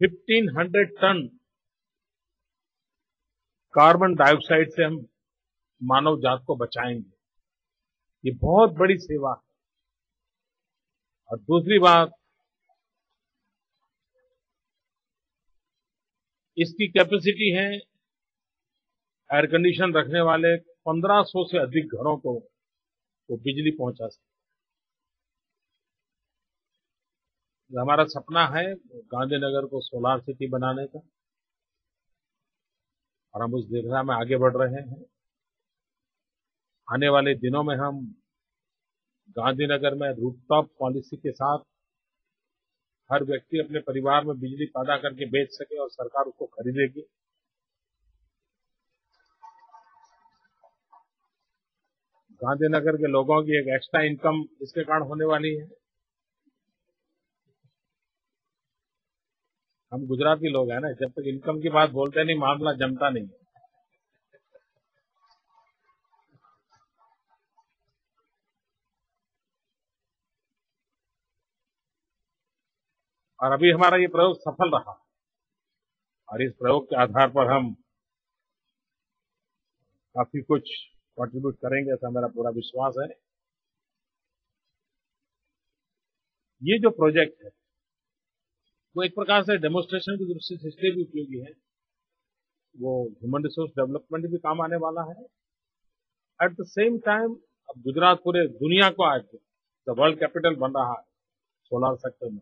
1500 ton carbon dioxide से हम मानव जात को बचाएंगे। ये बहुत बड़ी सेवा है। और दूसरी बात, इसकी कैपेसिटी है एयर कंडीशन रखने वाले 1500 से अधिक घरों को वो बिजली पहुंचा सकते। हमारा सपना है गांधीनगर को सोलार सिटी बनाने का, और हम उस दिशा में आगे बढ़ रहे हैं। आने वाले दिनों में हम गांधीनगर में रूफटॉप पॉलिसी के साथ हर व्यक्ति अपने परिवार में बिजली पैदा करके बेच सके और सरकार उसको खरीदेगी। गांधीनगर के लोगों की एक एक्स्ट्रा इनकम इसके कारण होने वाली है। हम गुजराती लोग हैं ना, जब तक इनकम की बात बोलते नहीं मामला जमता नहीं। और अभी हमारा ये प्रयोग सफल रहा, और इस प्रयोग के आधार पर हम काफी कुछ कंट्रीब्यूट करेंगे, ऐसा मेरा पूरा विश्वास है। ये जो प्रोजेक्ट है वो एक प्रकार से डेमोन्स्ट्रेशन की दृष्टि से इसलिए भी उपयोगी है, वो ह्यूमन रिसोर्स डेवलपमेंट भी काम आने वाला है। एट द सेम टाइम अब गुजरात पूरे दुनिया को आज द वर्ल्ड कैपिटल बन रहा है सोलार सेक्टर में।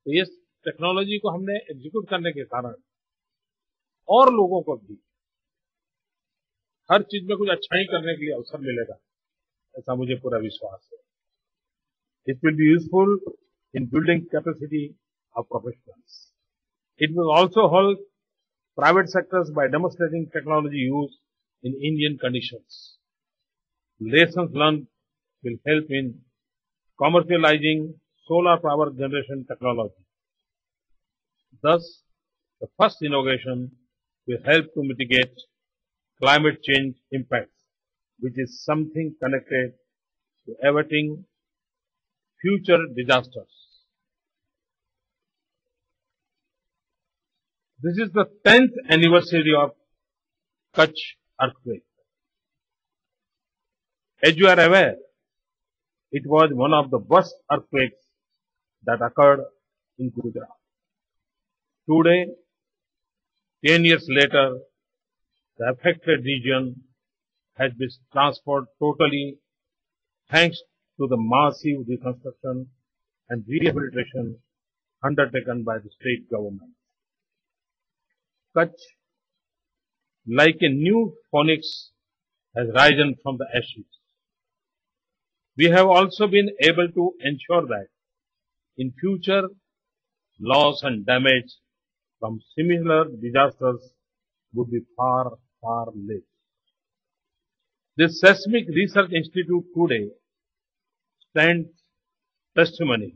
तो इस टेक्नोलॉजी को हमने एग्जीक्यूट करने के कारण और लोगों को भी हर चीज में कुछ अच्छाई करने के लिए अवसर मिलेगा, ऐसा मुझे पूरा विश्वास है। It will be useful in building capacity of professionals. It will also help private sectors by demonstrating technology use in Indian conditions. Lessons learned will help in commercializing solar power generation technology. Thus, the first innovation will help to mitigate climate change impacts, which is something connected to averting future disasters. This is the 10th anniversary of Kutch earthquake. As you are aware, it was one of the worst earthquakes that occurred in Gujarat. Today, 10 years later, the affected region has been transformed totally thanks to the massive reconstruction and rehabilitation undertaken by the state government. Kutch, like a new phoenix, has risen from the ashes. We have also been able to ensure that in future, loss and damage from similar disasters would be far, far less. This Seismic Research Institute today stands testimony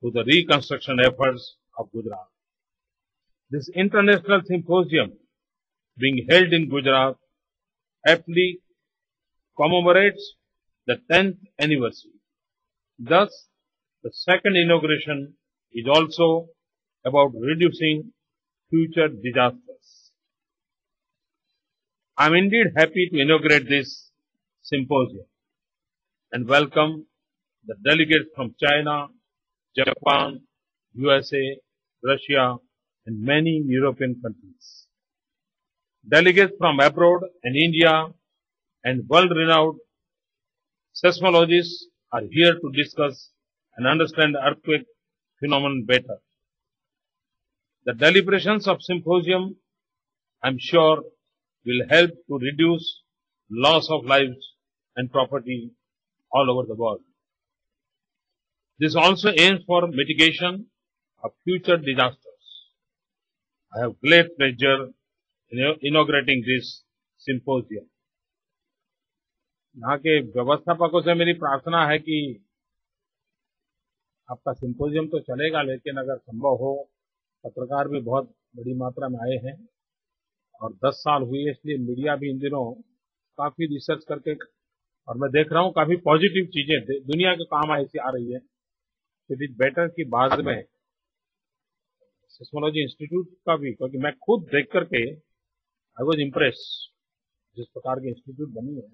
to the reconstruction efforts of Gujarat. This international symposium being held in Gujarat aptly commemorates the 10th anniversary. Thus, the second inauguration is also about reducing future disasters. I am indeed happy to inaugurate this symposium and welcome the delegates from China, Japan, USA, Russia, and many European countries. Delegates from abroad and India and world-renowned seismologists are here to discuss and understand the earthquake phenomenon better. The deliberations of symposium, I am sure, will help to reduce loss of lives and property all over the world. This also aims for mitigation of future disasters. I have great pleasure in inaugurating this symposium. यहाँ के व्यवस्थापकों से मेरी प्रार्थना है कि आपका symposium तो चलेगा, लेकिन अगर संभव हो, पत्रकार भी बहुत बड़ी मात्रा में आए हैं और 10 साल हुए, इसलिए मीडिया भी इन दिनों काफी रिसर्च करके, और मैं देख रहा हूँ काफी पॉजिटिव चीजें दुनिया के काम ऐसी आ रही है। इट इज बेटर कि बाद में सिस्मोलॉजी इंस्टीट्यूट का भी, क्योंकि मैं खुद देख करके आई वॉज इम्प्रेस, जिस प्रकार के इंस्टीट्यूट बनी है,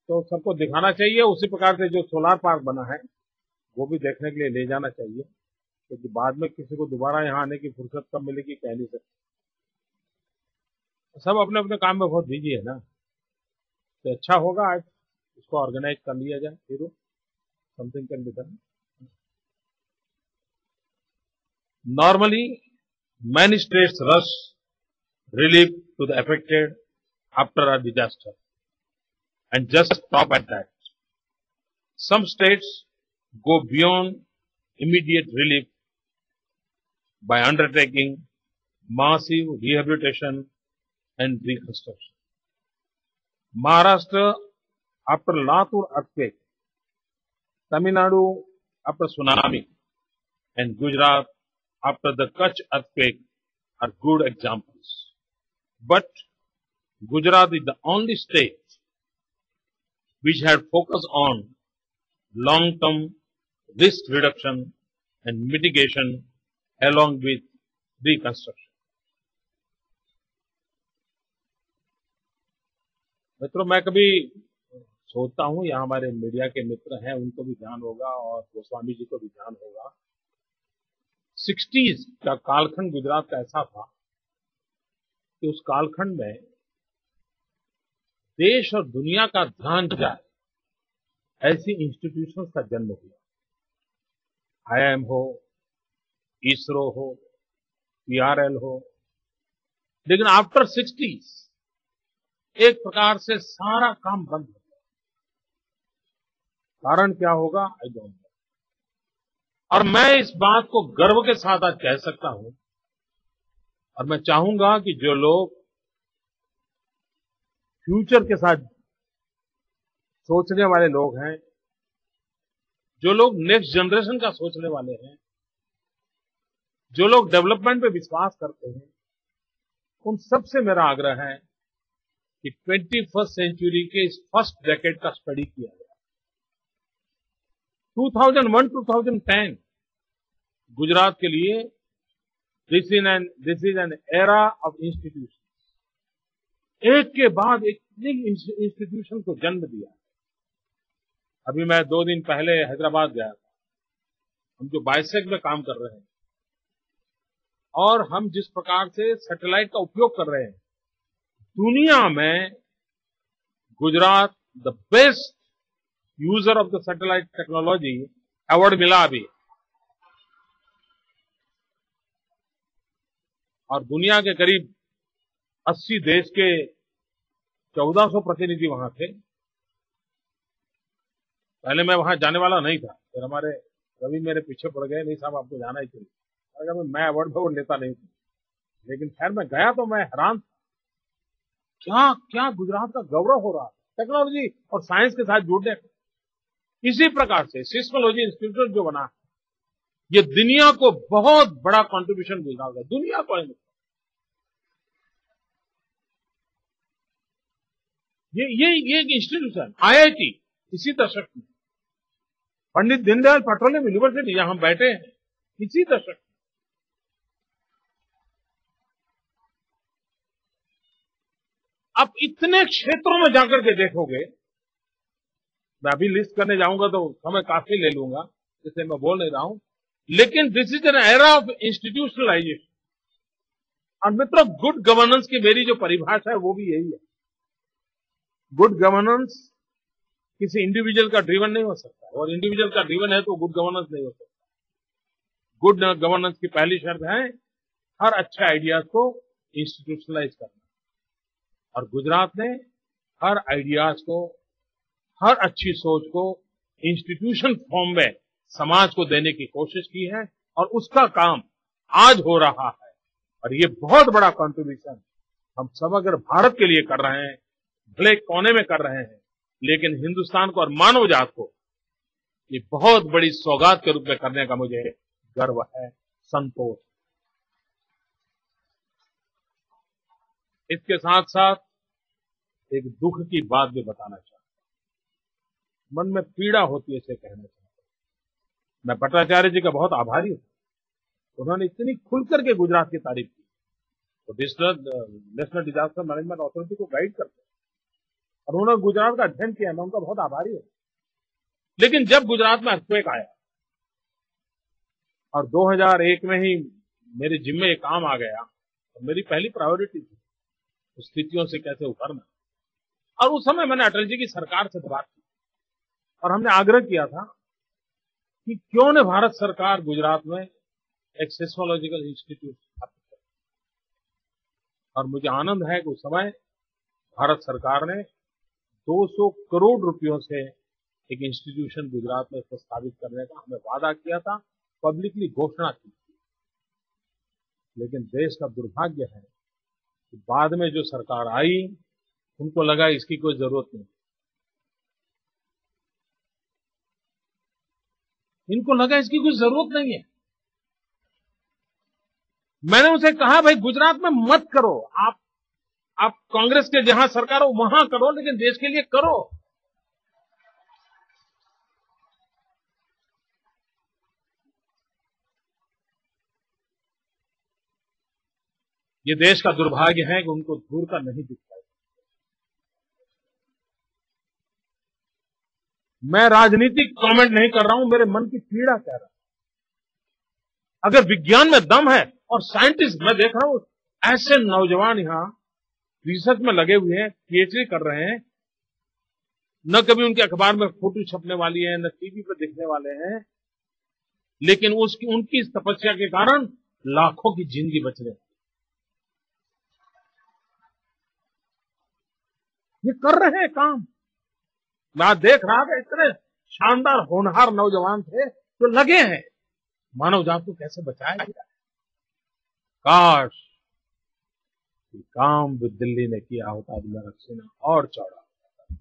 तो सबको दिखाना चाहिए। उसी प्रकार से जो सोलार पार्क बना है वो भी देखने के लिए ले जाना चाहिए, क्योंकि बाद में किसी को दोबारा यहाँ आने की फुर्सत कब मिलेगी कह नहीं सकते। सब अपने अपने काम में बहुत बिजी है ना, तो अच्छा होगा आज इसको ऑर्गेनाइज कर लिया जाए, फिर something can be done. Normally, many states rush relief to the affected after a disaster and just stop at that. Some states go beyond immediate relief by undertaking massive rehabilitation and reconstruction. Maharashtra after Latur earthquake, Tamil Nadu after tsunami, and Gujarat after the Kutch earthquake are good examples. But Gujarat is the only state which had focused on long-term risk reduction and mitigation along with reconstruction. मित्रों, मैं कभी सोचता हूँ, यहाँ हमारे media के मित्र हैं, उनको भी ध्यान होगा और गोस्वामी जी को भी ध्यान होगा। 60s का कालखंड गुजरात का ऐसा था कि उस कालखंड में देश और दुनिया का ध्यान जाए ऐसी इंस्टीट्यूशंस का जन्म हुआ। IIM हो, इसरो हो, PRL हो, लेकिन आफ्टर 60s एक प्रकार से सारा काम बंद हो गया। कारण क्या होगा, आई डोंट नो। और मैं इस बात को गर्व के साथ आज कह सकता हूं, और मैं चाहूंगा कि जो लोग फ्यूचर के साथ सोचने वाले लोग हैं, जो लोग नेक्स्ट जनरेशन का सोचने वाले हैं, जो लोग डेवलपमेंट पे विश्वास करते हैं, उन सबसे मेरा आग्रह है कि 21st सेंचुरी के इस फर्स्ट डेकेड का स्टडी किया जाए। 2001-2010 गुजरात के लिए this is an era of institution. एक के बाद एक इंस्टीट्यूशन को जन्म दिया। अभी मैं 2 दिन पहले हैदराबाद गया था। हम जो बाइसेक में काम कर रहे हैं और हम जिस प्रकार से सैटेलाइट का उपयोग कर रहे हैं, दुनिया में Gujarat the best user of the satellite technology award मिला अभी। और दुनिया के करीब 80 देश के 1400 प्रतिनिधि वहां थे। पहले मैं वहां जाने वाला नहीं था, फिर हमारे रवि मेरे पीछे पड़ गए, नहीं साहब आपको जाना ही चाहिए। मैं अवार्ड लेता नहीं था, लेकिन खैर मैं गया तो मैं हैरान था। क्या क्या गुजरात का गौरव हो रहा है टेक्नोलॉजी और साइंस के साथ जुड़ने का। इसी प्रकार से सिस्मोलॉजी इंस्टीट्यूट जो बना है, ये दुनिया को बहुत बड़ा कंट्रीब्यूशन देगा, दुनिया को। ये एक इंस्टीट्यूशन IIT इसी दशक में, पंडित दीनदयाल पेट्रोलियम यूनिवर्सिटी जहां हम बैठे हैं, इसी दशक में। अब इतने क्षेत्रों में जाकर के देखोगे, मैं अभी लिस्ट करने जाऊंगा तो समय काफी ले लूंगा, इसलिए मैं बोल नहीं रहा हूं, लेकिन this is an era of institutionalisation. और मित्रों, गुड गवर्नेंस की मेरी जो परिभाषा है वो भी यही है। गुड गवर्नेंस किसी इंडिविजुअल का ड्रिवन नहीं हो सकता, और इंडिविजुअल का ड्रिवन है तो गुड गवर्नेंस नहीं हो सकता। गुड गवर्नेंस की पहली शर्त है हर अच्छे आइडियाज को इंस्टीट्यूशनलाइज करना। और गुजरात ने हर आइडियाज को, हर अच्छी सोच को इंस्टीट्यूशन फॉर्म में समाज को देने की कोशिश की है, और उसका काम आज हो रहा है। और ये बहुत बड़ा कंट्रीब्यूशन हम समग्र भारत के लिए कर रहे हैं, भले कोने में कर रहे हैं, लेकिन हिंदुस्तान को और मानव जात को ये बहुत बड़ी सौगात के रूप में करने का मुझे गर्व है, संतोष। इसके साथ साथ एक दुख की बात भी बताना चाहता हूं। मन में पीड़ा होती है इसे कहना चाहता हूं। मैं भट्टाचार्य जी का बहुत आभारी हूं। उन्होंने इतनी खुल करके गुजरात की तारीफ की। वो नेशनल डिजास्टर मैनेजमेंट अथॉरिटी को गाइड करते हैं और उन्होंने गुजरात का अध्ययन किया। मैं उनका बहुत आभारी हूं। लेकिन जब गुजरात में अर्थक्वेक आया और 2001 में ही मेरे जिम्मे एक काम आ गया और मेरी पहली प्रायोरिटी थी उस स्थितियों से कैसे उभरना। और उस समय मैंने अटल जी की सरकार से बात की और हमने आग्रह किया था कि क्यों न भारत सरकार गुजरात में एक सेस्मोलॉजिकल इंस्टीट्यूट स्थापित करे। और मुझे आनंद है कि उस समय भारत सरकार ने 200 करोड़ रुपयों से एक इंस्टीट्यूशन गुजरात में स्थापित करने का हमें वादा किया था, पब्लिकली घोषणा की। लेकिन देश का दुर्भाग्य है कि बाद में जो सरकार आई उनको लगा इसकी कोई जरूरत नहीं। इनको लगा इसकी कोई जरूरत नहीं है। मैंने उनसे कहा भाई गुजरात में मत करो, आप कांग्रेस के जहां सरकार हो वहां करो, लेकिन देश के लिए करो। ये देश का दुर्भाग्य है कि उनको दूर का नहीं दिखता है। मैं राजनीतिक कमेंट नहीं कर रहा हूं, मेरे मन की पीड़ा कह रहा हूं। अगर विज्ञान में दम है और साइंटिस्ट, मैं देख रहा हूं ऐसे नौजवान यहां रिसर्च में लगे हुए हैं, पीएचडी कर रहे हैं, न कभी उनके अखबार में फोटो छपने वाली है, न टीवी पर दिखने वाले हैं, लेकिन उनकी इस तपस्या के कारण लाखों की जिंदगी बच रही है। ये कर रहे हैं काम। मैं देख रहा था इतने शानदार होनहार नौजवान थे जो लगे हैं मानव जात को कैसे बचाया जाए। काश ये काम भी दिल्ली ने किया होता तो मेरा सीना और चौड़ा होता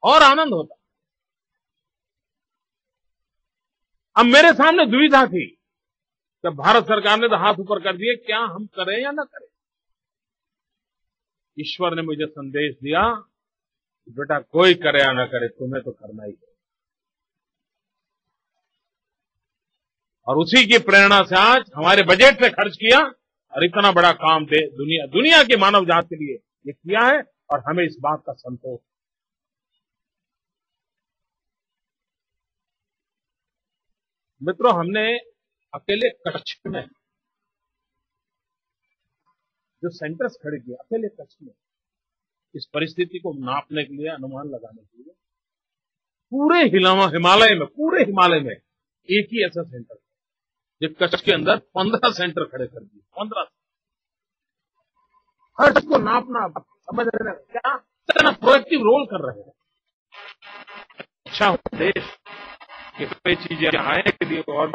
और आनंद होता। अब मेरे सामने दुविधा थी कि भारत सरकार ने तो हाथ ऊपर कर दिए, क्या हम करें या न करें। ईश्वर ने मुझे संदेश दिया कि बेटा कोई करे या न करे, तुम्हें तो करना ही है। और उसी की प्रेरणा से आज हमारे बजट से खर्च किया और इतना बड़ा काम दुनिया के मानव जात के लिए ये किया है और हमें इस बात का संतोष। मित्रों, हमने अकेले कच्छ में जो सेंटर्स खड़े किए, अकेले कच्छ में इस परिस्थिति को नापने के लिए, अनुमान लगाने के लिए पूरे हिमालय में एक ही ऐसा सेंटर है जो कच्छ के अंदर 15 सेंटर खड़े कर दिए। 15 हर को नापना, समझ रहे हैं क्या इतना प्रोएक्टिव रोल कर रहे हैं। अच्छा हो देश कि कई चीजें आए के लिए और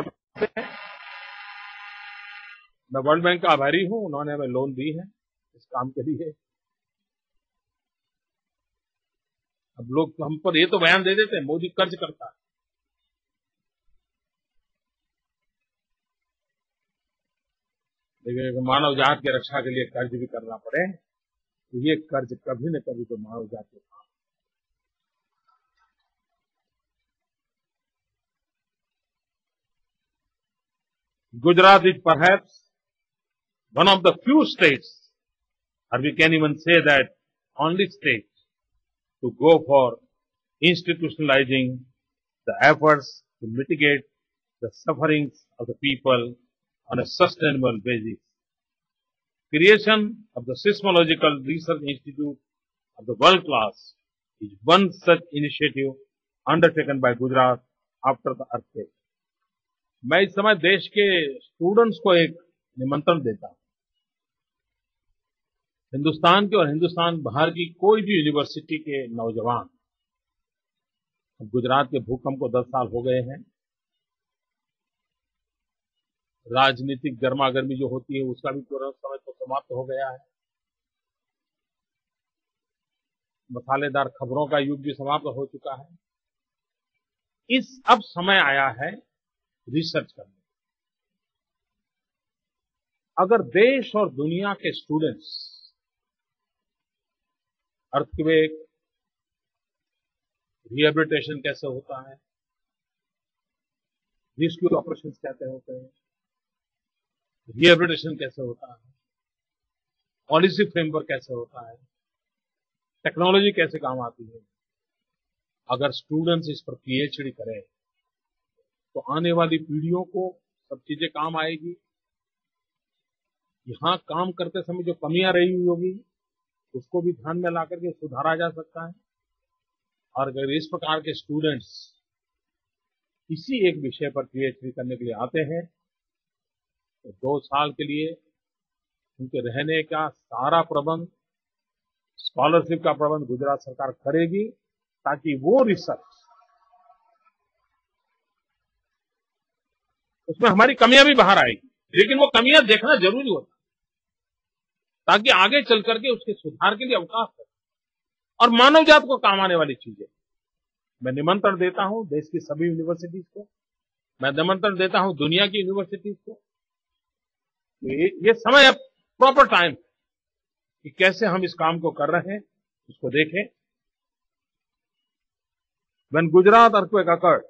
मैं वर्ल्ड बैंक का आभारी हूं, उन्होंने हमें लोन दी है इस काम के लिए। अब लोग तो हम पर ये तो बयान दे देते हैं मोदी कर्ज करता है। लेकिन मानव जात की रक्षा के लिए कर्ज भी करना पड़े तो ये कर्ज कभी न कभी तो मानव जात के काम। Gujarat is perhaps one of the few states, or we can even say that only state, to go for institutionalizing the efforts to mitigate the sufferings of the people on a sustainable basis. Creation of the Seismological Research Institute of the world class is one such initiative undertaken by Gujarat after the earthquake. मैं इस समय देश के students को एक निमंत्रण देता हूं। हिंदुस्तान के और हिंदुस्तान बाहर की कोई भी यूनिवर्सिटी के नौजवान, गुजरात के भूकंप को 10 साल हो गए हैं। राजनीतिक गर्मागर्मी जो होती है उसका भी पूरा समय तो समाप्त हो गया है। मसालेदार खबरों का युग भी समाप्त हो चुका है। अब समय आया है रिसर्च करने। अगर देश और दुनिया के स्टूडेंट्स अर्थक्वेक, रिहेबिलिटेशन कैसे होता है, रेस्क्यू ऑपरेशंस कैसे होते हैं, रिहेबिलिटेशन कैसे होता है, पॉलिसी फ्रेमवर्क कैसे होता है, टेक्नोलॉजी कैसे काम आती है। अगर स्टूडेंट्स इस पर पीएचडी करें तो आने वाली पीढ़ियों को सब चीजें काम आएगी। यहाँ काम करते समय जो कमियां रही हुई होगी उसको भी ध्यान में ला करके सुधारा जा सकता है। और अगर इस प्रकार के स्टूडेंट्स किसी एक विषय पर पीएचडी करने के लिए आते हैं तो 2 साल के लिए उनके रहने का सारा प्रबंध, स्कॉलरशिप का प्रबंध गुजरात सरकार करेगी, ताकि वो रिसर्च, उसमें हमारी कमियां भी बाहर आएगी, लेकिन वो कमियां देखना जरूरी होता है ताकि आगे चल करके उसके सुधार के लिए अवकाश है और मानव जात को काम आने वाली चीजें। मैं निमंत्रण देता हूं देश की सभी यूनिवर्सिटीज को, मैं निमंत्रण देता हूं दुनिया की यूनिवर्सिटीज को। ये समय अब प्रॉपर टाइम कि कैसे हम इस काम को कर रहे हैं उसको देखें। When Gujarat earthquake occurred,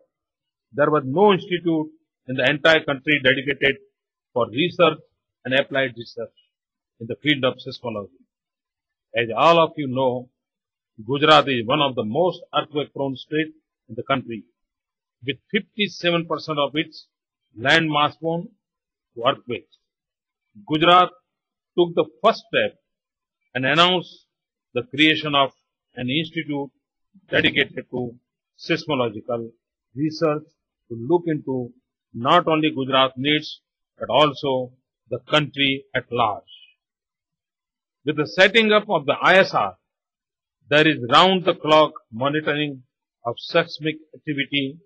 there was no institute in the entire country dedicated for research and applied research in the field of seismology. As all of you know, Gujarat is one of the most earthquake-prone states in the country, with 57% of its land mass prone to earthquakes. Gujarat took the first step and announced the creation of an institute dedicated to seismological research to look into not only Gujarat needs but also the country at large. With the setting up of the ISR, there is round-the-clock monitoring of seismic activity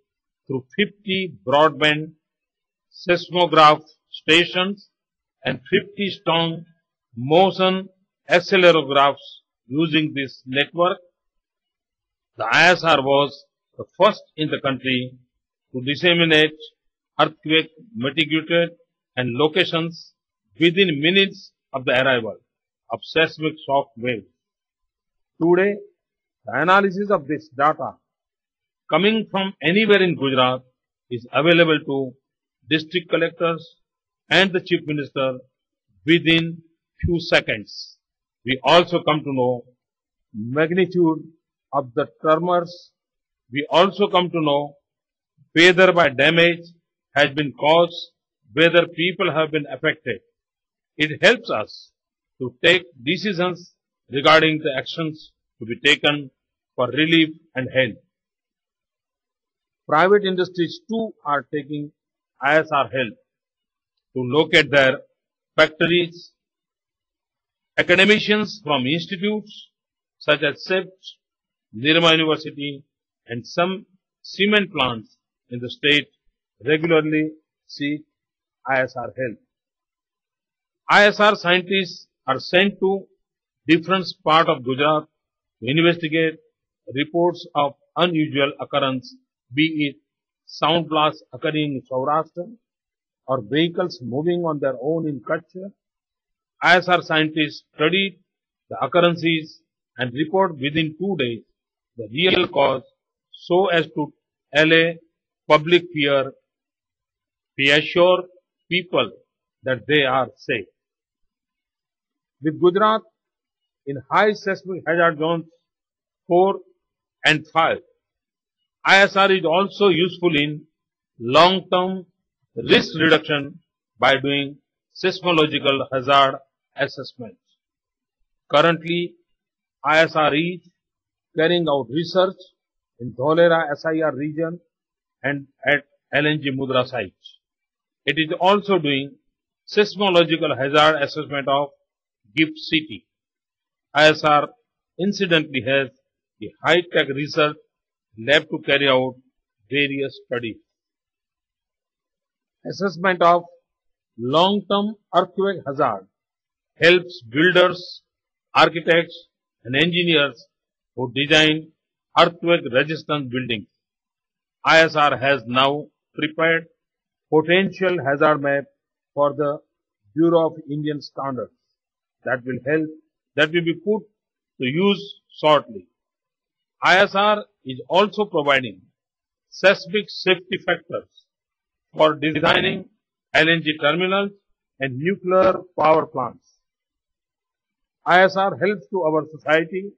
through 50 broadband seismograph stations and 50 strong motion accelerographs. Using this network, the ISR was the first in the country to disseminate earthquake mitigated and locations within minutes of the arrival of seismic shock waves. Today, the analysis of this data coming from anywhere in Gujarat is available to district collectors and the chief minister within few seconds. We also come to know magnitude of the tremors. We also come to know whether by damage has been caused, whether people have been affected. It helps us to take decisions regarding the actions to be taken for relief and help. Private industries too are taking ISR help to locate their factories. Academicians from institutes such as CEPT, Nirma University and some cement plants in the state regularly seek ISR help. ISR scientists are sent to different parts of Gujarat to investigate reports of unusual occurrence, be it sound blasts occurring in Saurashtra or vehicles moving on their own in Kutch. ISR scientists study the occurrences and report within 2 days the real cause so as to allay public fear, reassure people that they are safe. With Gujarat in high seismic hazard zones 4 and 5, ISR is also useful in long-term risk reduction by doing seismological hazard assessment. Currently, ISR is carrying out research in Dholera SIR region and at LNG Mudra site. It is also doing seismological hazard assessment of GIFT City. ISR incidentally has a high-tech research lab to carry out various studies. Assessment of long-term earthquake hazard helps builders, architects and engineers who design earthquake-resistant buildings. ISR has now prepared potential hazard map for the Bureau of Indian Standards that will be put to use shortly. ISR is also providing seismic safety factors for designing LNG terminals and nuclear power plants. ISR helps to our society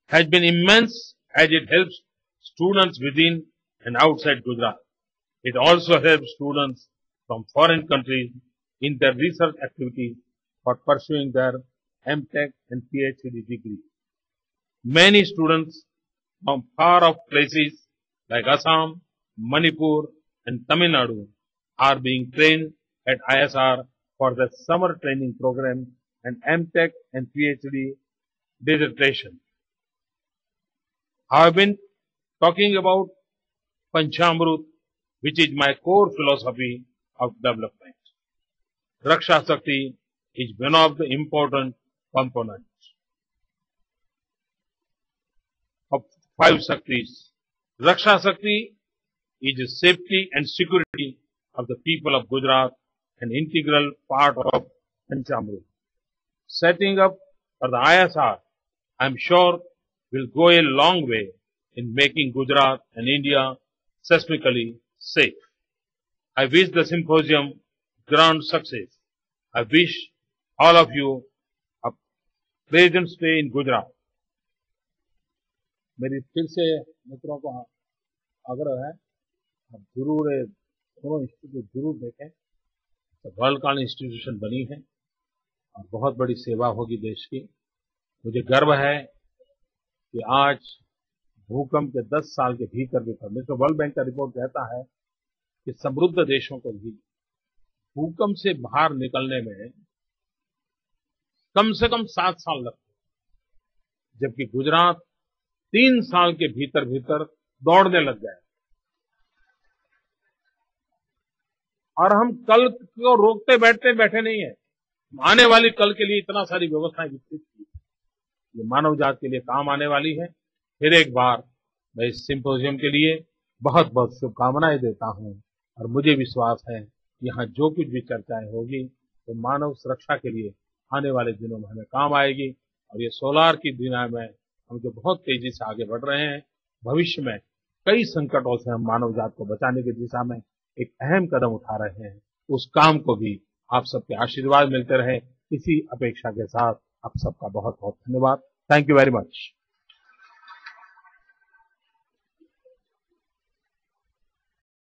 has been immense as it helps students within and outside Gujarat. It also helps students from foreign countries in their research activities for pursuing their MTech and PhD degree. Many students from far-off places like Assam, Manipur and Tamil Nadu are being trained at ISR for the summer training program and MTech and PhD dissertation. I have been talking about Panchamrut, which is my core philosophy of development. Raksha Shakti is one of the important components of 5 Shaktis. Raksha Shakti is the safety and security of the people of Gujarat, an integral part of Panchamrut. Setting up for the ISR, I am sure, will go a long way in making Gujarat and India seismically safe. I wish the symposium grand success. I wish all of you a pleasant stay in Gujarat. मेरी फिर से मित्रों को आग्रह है, आप जरूर दोनों इंस्टीट्यूट जरूर देखें। तो वर्ल्ड क्लास इंस्टीट्यूशन बनी है और बहुत बड़ी सेवा होगी देश की। मुझे गर्व है कि आज भूकंप के 10 साल के भीतर तो वर्ल्ड बैंक का रिपोर्ट कहता है कि समृद्ध देशों को भी भूकंप से बाहर निकलने में कम से कम 7 साल लगते, जबकि गुजरात 3 साल के भीतर दौड़ने लग गए। और हम कल को रोकते बैठे नहीं है, आने वाली कल के लिए इतना सारी व्यवस्थाएं विकसित की, ये मानव जात के लिए काम आने वाली है। फिर एक बार मैं इस सिंपोजियम के लिए बहुत बहुत शुभकामनाएं देता हूं और मुझे विश्वास है यहाँ जो कुछ भी चर्चाएं होगी तो मानव सुरक्षा के लिए आने वाले दिनों में हमें काम आएगी। और ये सोलार की दुनिया में हम जो बहुत तेजी से आगे बढ़ रहे हैं, भविष्य में कई संकटों से हम मानव जात को बचाने की दिशा में एक अहम कदम उठा रहे हैं। उस काम को भी आप सबके आशीर्वाद मिलते रहे, इसी अपेक्षा के साथ आप सबका बहुत बहुत धन्यवाद। Thank you very much.